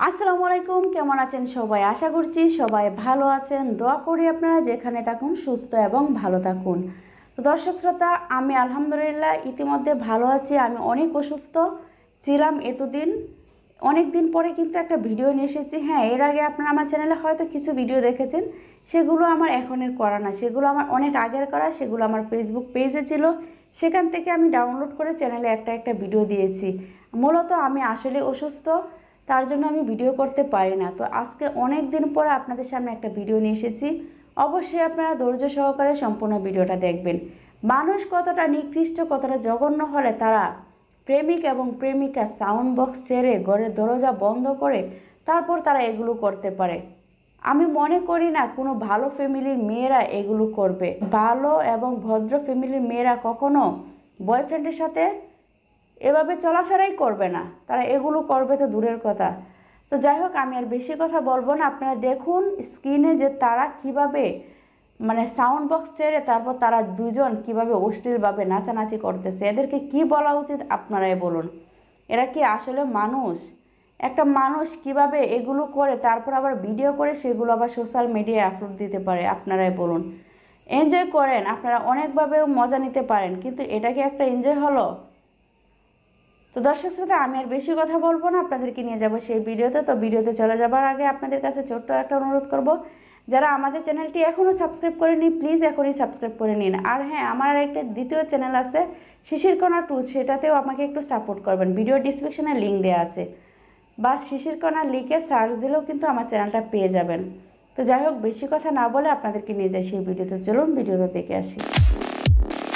আসসালামু আলাইকুম, কেমন আছেন সবাই? আশা করছি সবাই ভালো আছেন। দোয়া করি আপনারা যেখানে থাকুন সুস্থ এবং ভালো থাকুন। তো দর্শক শ্রোতা, আমি আলহামদুলিল্লাহ ইতিমধ্যে ভালো আছি। আমি অনেক অসুস্থ ছিলাম এতদিন, অনেক দিন পরে কিন্তু একটা ভিডিও নিয়ে এসেছি। হ্যাঁ, এর আগে আপনারা আমার চ্যানেলে হয়তো কিছু ভিডিও দেখেছেন, সেগুলো আমার এখনের করা না, সেগুলো আমার অনেক আগের করা। সেগুলো আমার ফেসবুক পেজে ছিল, সেখান থেকে আমি ডাউনলোড করে চ্যানেলে একটা ভিডিও দিয়েছি। মূলত আমি আসলে অসুস্থ, তার জন্য আমি ভিডিও করতে পারি না। তো আজকে অনেক দিন পরে আপনাদের সামনে একটা ভিডিও নিয়ে এসেছি। অবশ্যই আপনারা ধৈর্য সহকারে সম্পূর্ণ ভিডিওটা দেখবেন। মানুষ কতটা নিকৃষ্ট, কতটা জঘন্য হলে তারা প্রেমিক এবং প্রেমিকা সাউন্ড বক্স ছেড়ে ঘরের দরজা বন্ধ করে তারপর তারা এগুলো করতে পারে। আমি মনে করি না কোনো ভালো ফ্যামিলির মেয়েরা এগুলো করবে। ভালো এবং ভদ্র ফ্যামিলির মেয়েরা কখনো বয়ফ্রেন্ডের সাথে এভাবে চলাফেরাই করবে না, তারা এগুলো করবে তো দূরের কথা। তো যাই হোক, আমি আর বেশি কথা বলবো না। আপনারা দেখুন স্ক্রিনে যে তারা কিভাবে সাউন্ড বক্স ছেড়ে তারপর তারা দুজন কিভাবে অশ্লীলভাবে নাচানাচি করতেছে। এদেরকে কি বলা উচিত আপনারাই বলুন। এরা কি আসলে মানুষ? একটা মানুষ কিভাবে এগুলো করে তারপর আবার ভিডিও করে সেগুলো আবার সোশ্যাল মিডিয়ায় আপলোড দিতে পারে? আপনারাই বলুন। এনজয় করেন, আপনারা অনেকভাবে মজা নিতে পারেন, কিন্তু এটা কি একটা এনজয় হলো? তো দর্শক শ্রোতা, আমি আর বেশি কথা বলবো না, আপনাদেরকে নিয়ে যাব সেই ভিডিওতে। তো ভিডিওতে চলে যাবার আগে আপনাদের কাছে ছোট্ট একটা অনুরোধ করব, যারা আমাদের চ্যানেলটি এখনও সাবস্ক্রাইব করেনি প্লিজ এখনই সাবস্ক্রাইব করে নিন। আর হ্যাঁ, আমার একটা দ্বিতীয় চ্যানেল আছে শিশির কণা 2, সেটাতেও আমাকে একটু সাপোর্ট করবেন। ভিডিও ডিসক্রিপশনে লিঙ্ক দেওয়া আছে, বা শিশির কণা লিখে সার্চ দিলেও কিন্তু আমার চ্যানেলটা পেয়ে যাবেন। তো যাই হোক, বেশি কথা না বলে আপনাদেরকে নিয়ে যাই সেই ভিডিওতে। চলুন ভিডিওটা দেখে আসি।